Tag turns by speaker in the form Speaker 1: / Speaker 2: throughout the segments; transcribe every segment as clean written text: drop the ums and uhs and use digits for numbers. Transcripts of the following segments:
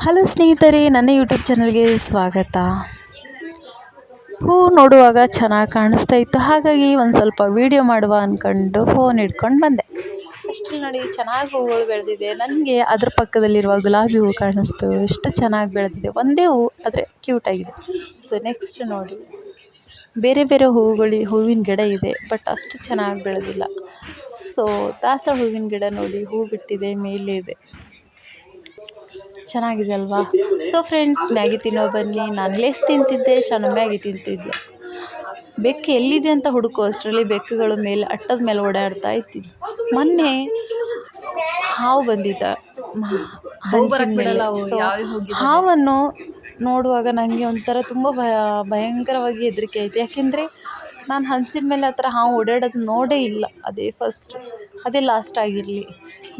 Speaker 1: Hello ಸ್ನೇಹಿತರೆ, ನನ್ನ YouTube ಚಾನಲ್ಗೆ ಸ್ವಾಗತ. ಹೂ ನೋಡುವಾಗ ಚೆನ್ನಾಗಿ ಕಾಣಿಸ್ತಾ ಇತ್ತು, ಹಾಗಾಗಿ ಒಂದು ಸ್ವಲ್ಪ ವೀಡಿಯೋ ಮಾಡುವ ಅಂದ್ಕೊಂಡು ಫೋನ್ ಹಿಡ್ಕೊಂಡು ಬಂದೆ. ಅಷ್ಟರಲ್ಲಿ ನೋಡಿ ಚೆನ್ನಾಗಿ ಹೂಗಳು ಬೆಳೆದಿದೆ. ನನಗೆ ಅದ್ರ ಪಕ್ಕದಲ್ಲಿರುವ ಗುಲಾಬಿ ಹೂ ಕಾಣಿಸ್ತು. ಎಷ್ಟು ಚೆನ್ನಾಗಿ ಬೆಳೆದಿದೆ, ಒಂದೇ ಹೂ ಆದರೆ ಕ್ಯೂಟಾಗಿದೆ. ಸೊ ನೆಕ್ಸ್ಟ್ ನೋಡಿ, ಬೇರೆ ಬೇರೆ ಹೂವಿನ ಗಿಡ ಇದೆ, ಬಟ್ ಅಷ್ಟು ಚೆನ್ನಾಗಿ ಬೆಳೆದಿಲ್ಲ. ಸೊ ದಾಸವಾಳ ಹೂವಿನ ಗಿಡ ನೋಡಿ, ಹೂ ಬಿಟ್ಟಿದೆ, ಮೇಲೆ ಇದೆ, ಚೆನ್ನಾಗಿದೆ ಅಲ್ವಾ. ಸೊ ಫ್ರೆಂಡ್ಸ್, ಮ್ಯಾಗಿ ತಿನ್ನೋ ಬನ್ನಿ. ನಾನು ಲೇಸ್ ತಿಂತಿದ್ದೆ, ಶಾನು ಮ್ಯಾಗಿ ತಿಂತಿದ್ದೆ. ಬೆಕ್ಕು ಎಲ್ಲಿದೆ ಅಂತ ಹುಡುಕೋ ಅಷ್ಟರಲ್ಲಿ ಬೆಕ್ಕುಗಳು ಮೇಲೆ ಅಟ್ಟದ ಮೇಲೆ ಓಡಾಡ್ತಾ ಇತ್ತಿದ್ದು. ಮೊನ್ನೆ ಹಾವು ಬಂದಿದ್ದ ಹಂಚಿನ ಮೇಲೆ. ಸೊ ಹಾವನ್ನು ನೋಡುವಾಗ ನನಗೆ ಒಂಥರ ತುಂಬ ಭಯಂಕರವಾಗಿ ಹೆದರಿಕೆ ಆಯಿತು. ಯಾಕೆಂದರೆ ನಾನು ಹಂಚಿನ ಮೇಲೆ ಆ ಥರ ಹಾವು ಓಡಾಡೋದು ನೋಡೇ ಇಲ್ಲ. ಅದೇ ಫಸ್ಟ್, ಅದೇ ಲಾಸ್ಟ್ ಆಗಿರಲಿ.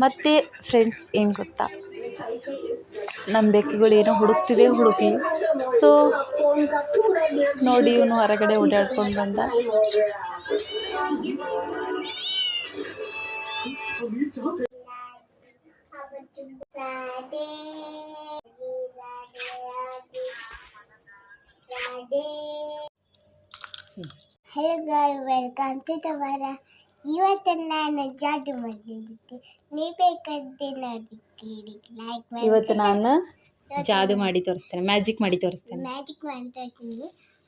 Speaker 1: ಮತ್ತು ಫ್ರೆಂಡ್ಸ್, ಏನು ಗೊತ್ತಾ, ನಮ್ಮ ಬೆಕ್ಕುಗಳು ಏನೋ ಹುಡುಕಿ. ಸೊ ನೋಡಿ, ಇವನು ಹೊರಗಡೆ ಓಡಾಡ್ಕೊಂಡು ಬಂದ.
Speaker 2: ಹಲೋ ಗಾಯ್ಸ್, ವೆಲ್ಕಮ್ ಟು ತವರ. ಇವತ್ತು ನಾನು ಜಾದು ಮಾಡಿದ್ದೆ, ನೀವು ಬೇಕಂತೆ ನೋಡಿದ್ದೀರಿ. ಲೈಕ್ ಮಾಡಿ.
Speaker 1: ಇವತ್ತು ನಾನು ಜಾದು ಮಾಡಿ ತೋರಿಸ್ತೇನೆ, ಮ್ಯಾಜಿಕ್ ಮಾಡಿ ತೋರಿಸ್ತೀನಿ.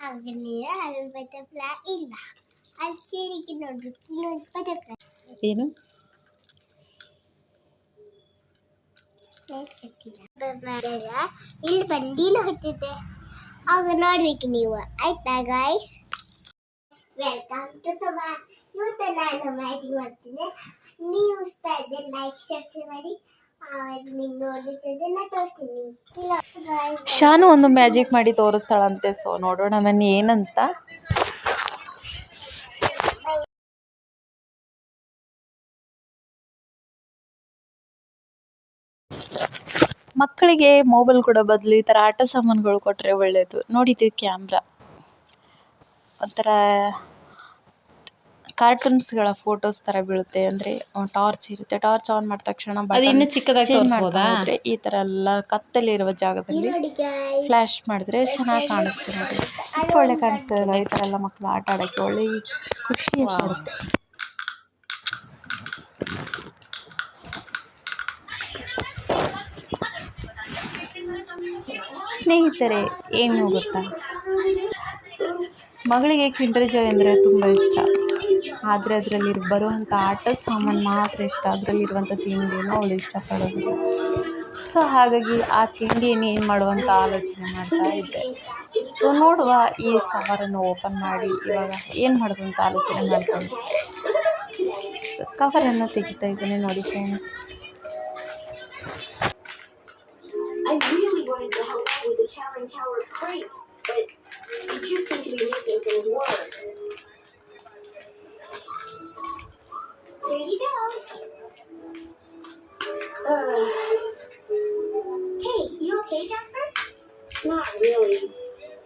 Speaker 2: ಆಗ ನೀರು ಅಲ್ಲಿ ಬಟರ್ಫ್ಲೈ ಇಲ್ಲ, ಅಲ್ಲಿ ಚೀರಿಗೆ ನೋಡ್ರಿ, ಬಟರ್ಫ್ಲೈ
Speaker 1: ಏನು
Speaker 2: ಇಲ್ಲಿ ಬಂದೀನು ಹೊತ್ತಿದೆ. ಆಗ ನೋಡ್ಬೇಕು ನೀವು, ಆಯ್ತಾ ಗಾಯ್ಸ್? ವೆಲ್ಕಮ್ ಟು ತವ. ಇವತ್ತು ನಾನು ಮ್ಯಾಜಿಕ್ ಮಾಡ್ತೀನಿ. ನೀವು ಇಷ್ಟ ಇದ್ದರೆ ಲೈಕ್ ಶೇರ್ ಮಾಡಿ. ನೀವು ನೋಡ್ಬಿಟ್ಟಿದ್ರೆ ನಾನು ತೋರಿಸ್ತೀನಿ.
Speaker 1: ಶಾನು ಒಂದು ಮ್ಯಾಜಿಕ್ ಮಾಡಿ ತೋರಿಸ್ತಾಳಂತೆ. ಸೊ ನೋಡೋಣ ಬನ್ನಿ ಏನಂತ. ಮಕ್ಕಳಿಗೆ ಮೊಬೈಲ್ ಕೊಡೋ ಬದಲು ಈ ಥರ ಆಟ ಸಾಮಾನುಗಳು ಕೊಟ್ಟರೆ ಒಳ್ಳೆಯದು. ನೋಡಿದ್ದೀವಿ, ಕ್ಯಾಮ್ರಾ, ಒಂಥರ ಕಾರ್ಟೂನ್ಸ್ಗಳ ಫೋಟೋಸ್ ಥರ ಬೀಳುತ್ತೆ. ಅಂದರೆ ಟಾರ್ಚ್ ಇರುತ್ತೆ, ಟಾರ್ಚ್ ಆನ್ ಮಾಡಿದ ತಕ್ಷಣ
Speaker 3: ಇನ್ನು ಚಿಕ್ಕದಾಗಿ ತೋರಿಸ್ಬೋದಾ?
Speaker 1: ಈ ಥರ ಎಲ್ಲ ಕತ್ತಲಿರುವ ಜಾಗದಲ್ಲಿ ಫ್ಲ್ಯಾಶ್ ಮಾಡಿದ್ರೆ ಚೆನ್ನಾಗಿ ಕಾಣಿಸ್ತೆ. ನೋಡಿ, ಎಷ್ಟು ಒಳ್ಳೆ ಕಾಣಿಸ್ತದಲ್ಲ. ಈ ಥರ ಎಲ್ಲ ಮಕ್ಕಳು ಆಟ ಆಡೋಕ್ಕೆ ಒಳ್ಳೆ ಖುಷಿ ಕೊಡುತ್ತೆ. ಸ್ನೇಹಿತರೆ, ಏನು ಗೊತ್ತಾ, ಮಗಳಿಗೆ ಕಿಂಡರ್ ಜಾಯ್ ಅಂದರೆ ತುಂಬ ಇಷ್ಟ. ಆದರೆ ಅದರಲ್ಲಿ ಬರುವಂಥ ಆಟ ಸಾಮಾನು ಮಾತ್ರ ಇಷ್ಟ. ಅದರಲ್ಲಿರುವಂಥ ತಿಂಡಿಯನ್ನು ಅವಳು ಇಷ್ಟಪಡೋದಿಲ್ಲ. ಸೊ ಹಾಗಾಗಿ ಆ ತಿಂಡಿಯನ್ನು ಏನು ಮಾಡುವಂಥ ಆಲೋಚನೆ ಮಾಡ್ತಾ ಇದ್ದೆ. ಸೊ ನೋಡುವ, ಈ ಕವರನ್ನು ಓಪನ್ ಮಾಡಿ ಇವಾಗ ಏನು ಮಾಡೋದು ಅಂತ ಆಲೋಚನೆ ಮಾಡ್ಕೊಂಡು ಸೊ ಕವರನ್ನು ತೆಗಿತಾ ಇದ್ದೇನೆ. ನೋಡಿ friends,
Speaker 2: There you go. Hey, you okay, Jasper? Not really.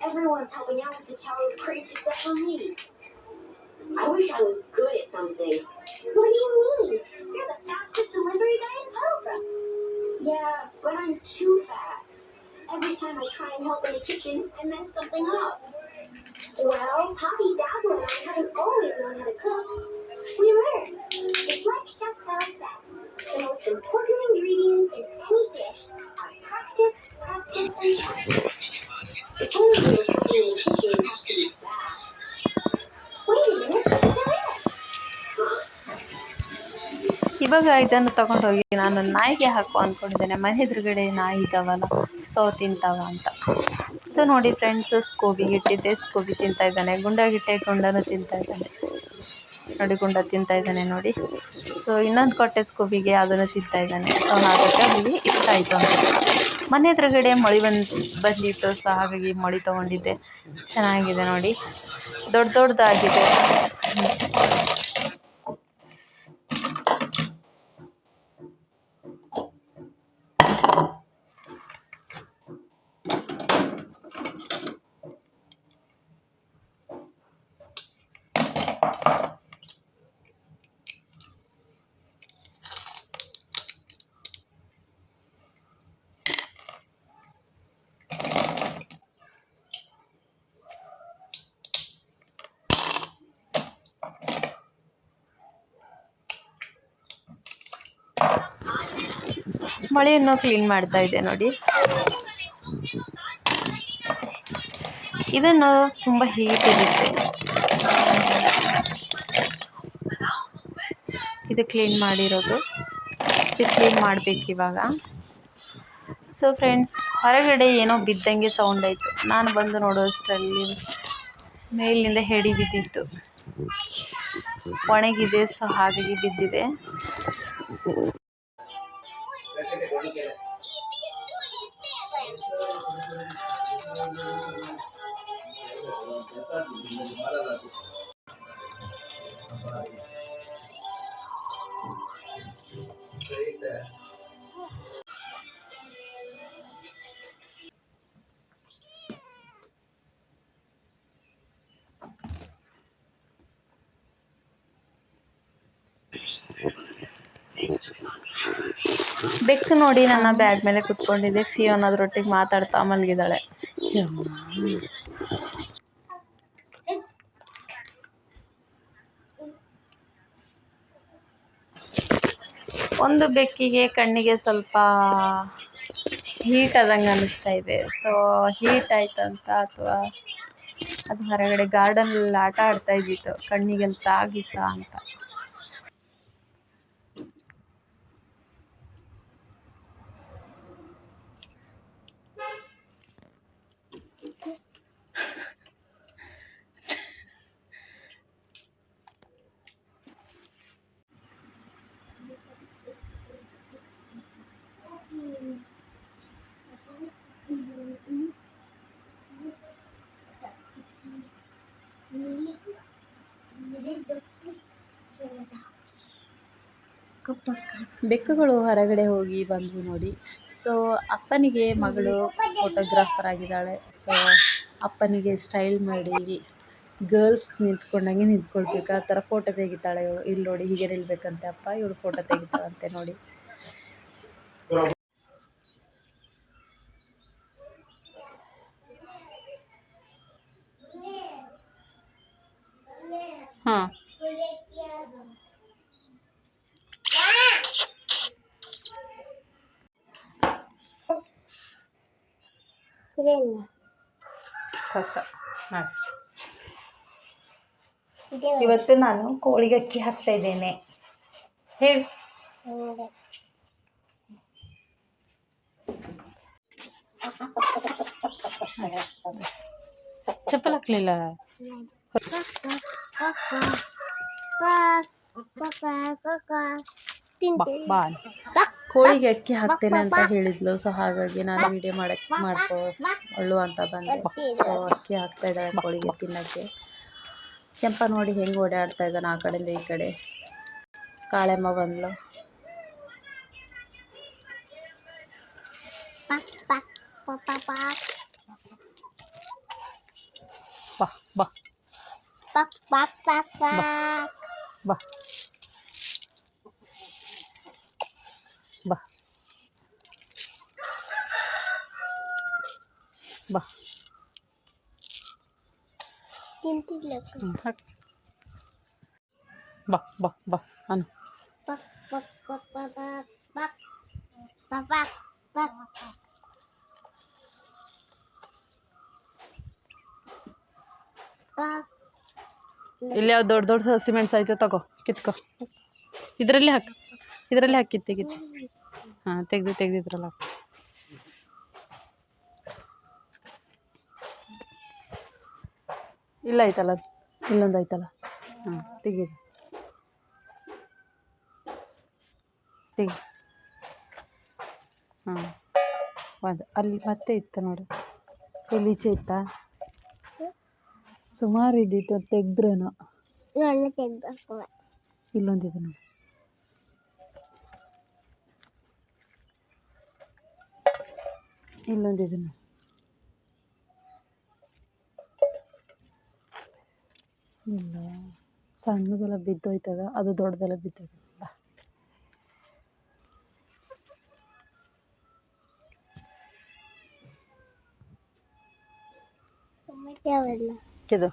Speaker 2: Everyone's helping out with the Tower of Crates except for me. I wish I was good at something. What do you mean? You're the fastest delivery guy in Cobra. Yeah, but I'm too fast. Every time I try and help in the kitchen, I mess something up. Well, Poppy, Dazzle, and I haven't always known how to cook. We learn. It's like Chef Bell said, the most important ingredients in any dish are practice, practice, and practice. It's only when you're cooking in the kitchen you have to be fast. Wait a minute, there is.
Speaker 1: ಇವಾಗ ಇದನ್ನು ತಗೊಂಡೋಗಿ ನಾನು ನಾಯಿಗೆ ಹಾಕೋ ಅಂದ್ಕೊಂಡಿದ್ದೇನೆ. ಮನೆ ಎದುರುಗಡೆ ನಾಯಿ ಇದ್ದಾವಲ್ಲ, so ತಿಂತಾವ ಅಂತ. ಸೊ ನೋಡಿ ಫ್ರೆಂಡ್ಸ್, ಸ್ಕೋಬಿಗೆ ಇಟ್ಟಿದ್ದೆ, ಸ್ಕೋಬಿ ತಿಂತಾ ಇದ್ದಾನೆ. ಗುಂಡಾಗಿಟ್ಟೆ, ಗುಂಡನು ತಿಂತಾ ಇದ್ದಾನೆ. ನೋಡಿ, ಗುಂಡ ತಿಂತಾ ಇದ್ದಾನೆ ನೋಡಿ. ಸೊ ಇನ್ನೊಂದು ಕೊಟ್ಟೆ ಸ್ಕೋಬಿಗೆ, ಅದನ್ನು ತಿಂತಾ ಇದ್ದಾನೆ. ಸೊ ಹಾಗಾಗಿ ಅವನಿಗೆ ಇಷ್ಟ ಆಯಿತು ಅಂತ. ಮನೆ ಎದುರುಗಡೆ ಮೊಳಿ ಬಂದಿತ್ತು. ಸೊ ಹಾಗಾಗಿ ಮೊಳಿ ತೊಗೊಂಡಿದ್ದೆ. ಚೆನ್ನಾಗಿದೆ ನೋಡಿ, ದೊಡ್ಡದಾಗಿದೆ. ಮೊಳೆಯನ್ನು ಕ್ಲೀನ್ ಮಾಡ್ತಾ ಇದೆ ನೋಡಿ. ಇದನ್ನು ತುಂಬ ಹೀಟ್ ಇರುತ್ತೆ. ಇದು ಕ್ಲೀನ್ ಮಾಡಿರೋದು. ಇದು ಕ್ಲೀನ್ ಮಾಡಬೇಕು ಇವಾಗ. ಸೊ ಫ್ರೆಂಡ್ಸ್, ಹೊರಗಡೆ ಏನೋ ಬಿದ್ದಂಗೆ ಸೌಂಡ್ ಆಯಿತು. ನಾನು ಬಂದು ನೋಡೋಷ್ಟರಲ್ಲಿ ಮೇಲಿನಿಂದ ಹೆಡಿ ಬಿದ್ದಿತ್ತು. ಒಣಗಿದೆ, ಸೊ ಹಾಗಾಗಿ ಬಿದ್ದಿದೆ. ಬೆಕ್ಕು ನೋಡಿ ನನ್ನ ಬ್ಯಾಡ್ ಮೇಲೆ ಕುತ್ಕೊಂಡಿದೆ. ಫಿಯೋನ್ ಅದ್ರೊಟ್ಟಿಗೆ ಮಾತಾಡ್ತಾ ಮಲಗಿದ್ದಾಳೆ. ಒಂದು ಬೆಕ್ಕಿಗೆ ಕಣ್ಣಿಗೆ ಸ್ವಲ್ಪ ಹೀಟ್ ಆದಂಗೆ ಅನ್ನಿಸ್ತಾ ಇದೆ. ಸೊ ಹೀಟ್ ಆಯ್ತಂತ ಅಥವಾ ಅದು ಹೊರಗಡೆ ಗಾರ್ಡನಲ್ಲಿ ಆಟ ಆಡ್ತಾ ಇದ್ದಿತ್ತು, ಕಣ್ಣಿಗೆಲ್ಲ ತಾಗಿತ್ತ ಅಂತ. ಬೆಕ್ಕುಗಳು ಹೊರಗಡೆ ಹೋಗಿ ಬಂದು ನೋಡಿ. ಸೊ ಅಪ್ಪನಿಗೆ ಮಗಳು ಫೋಟೋಗ್ರಾಫರ್ ಆಗಿದ್ದಾಳೆ. ಸೊ ಅಪ್ಪನಿಗೆ ಸ್ಟೈಲ್ ಮಾಡಿ ಗರ್ಲ್ಸ್ ನಿಂತ್ಕೊಂಡಂಗೆ ನಿಂತ್ಕೊಳ್ಬೇಕು, ಆ ಥರ ಫೋಟೋ ತೆಗಿತಾಳೆ ಇವಳು. ಇಲ್ಲಿ ನೋಡಿ, ಹೀಗೆ ನಿಲ್ಬೇಕಂತೆ ಅಪ್ಪ, ಇವಳು ಫೋಟೋ ತೆಗಿತಾಳಂತೆ ನೋಡಿ. ಹಾಂ, ಕಸ ಇವತ್ತು ನಾನು ಕೋಳಿಗೆ ಅಕ್ಕಿ ಹಾಕ್ತಾ ಇದ್ದೇನೆ. ಹೇಳಿ. ಚಪ್ಪಲ್ ಹಾಕ್ಲಿಲ್ಲ. ಕೋಳಿಗೆ ಅಕ್ಕಿ ಹಾಕ್ತೇನೆ ಅಂತ ಹೇಳಿದ್ಲು. ಸೊ ಹಾಗಾಗಿ ನಾನು ವಿಡಿಯೋ ಮಾಡ್ಕೊಳ್ಳು ಅಂತ ಬಂದೆ. ಸೊ ಅಕ್ಕಿ ಹಾಕ್ತಾ ಇದ್ದಾಳೆ ಕೋಳಿಗೆ ತಿನ್ನಕ್ಕೆ. ಕೆಂಪ ನೋಡಿ ಹೆಂಗೆ ಓಡಾಡ್ತಾ ಇದ್ದಾನೆ ಆ ಕಡೆಯಿಂದ ಈ ಕಡೆ. ಕಾಳೆಮ್ಮ ಬಂದ್ಲು. ಬಾ ಬಾ ಬಾ ಬಾ ಬಾ ಬಾ. ಬಾ ಬಾ ಬಾ ಅನು. ಇಲ್ಲಿ ಯಾವ ದೊಡ್ಡ ದೊಡ್ಡ ಸಿಮೆಂಟ್ಸ್ ಆಯ್ತು, ತಗೋ ಕಿತ್ಕೊ. ಇದರಲ್ಲಿ ಹಾಕು, ಇದರಲ್ಲಿ ಹಾಕಿ ತೆಗಿತು. ಹಾಂ, ತೆಗ್ದಿದ್ರಲ್ಲ. ಇಲ್ಲ ಆಯ್ತಲ್ಲ, ಇಲ್ಲೊಂದು ಆಯ್ತಲ್ಲ. ಹಾಂ, ತೆಗಿ. ಹಾಂ, ಅದು ಅಲ್ಲಿ ಮತ್ತೆ ಇತ್ತು ನೋಡು, ಇಲ್ಲಿ ಈಚೆ ಇತ್ತಾ? ಸುಮಾರು ಇದ್ದಿತ್ತು, ತೆಗ್ದ್ರೇನೋ. ಇಲ್ಲೊಂದಿದೆ ನೋಡಿ. ಇಲ್ಲೊಂದಿದೆ ನೋಡಿ. ಇಲ್ಲ, ಸಣ್ಣದೆಲ್ಲ ಬಿದ್ದೋಯ್ತದ, ಅದು ದೊಡ್ಡದೆಲ್ಲ ಬಿದ್ದೋಯ್ತದ. ಇದು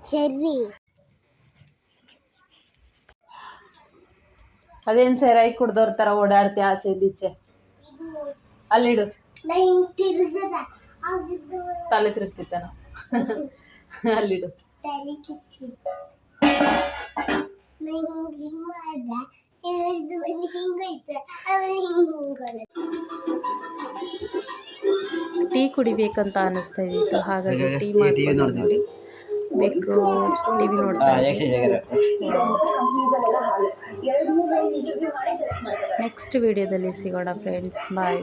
Speaker 1: ಚೆರ್ರಿ. ಅದೇನು ಸೆರಾಯಿ ಕುಡ್ದವ್ರ ಥರ ಓಡಾಡ್ತೀಯ ಆಚೆ ಈಚೆ? ಅಲ್ಲಿಡು. ತಲೆ ತಿರುಗ್ತಿತ್ತಾನ. ಅಲ್ಲಿಡು. ಟೀ ಕುಡಿಬೇಕಂತ ಅನಿಸ್ತಾ ಇದ್ದಿತ್ತು, ಹಾಗಾಗಿ ಟೀ ಮಾಡ್ಕೊಂಡು ನೋಡಿ ಬೇಕು ಟಿವಿ ನೋಡ್ತಾ ನೆಕ್ಸ್ಟ್ ವಿಡಿಯೋದಲ್ಲಿ ಸಿಗೋಣ ಫ್ರೆಂಡ್ಸ್. ಬಾಯ್.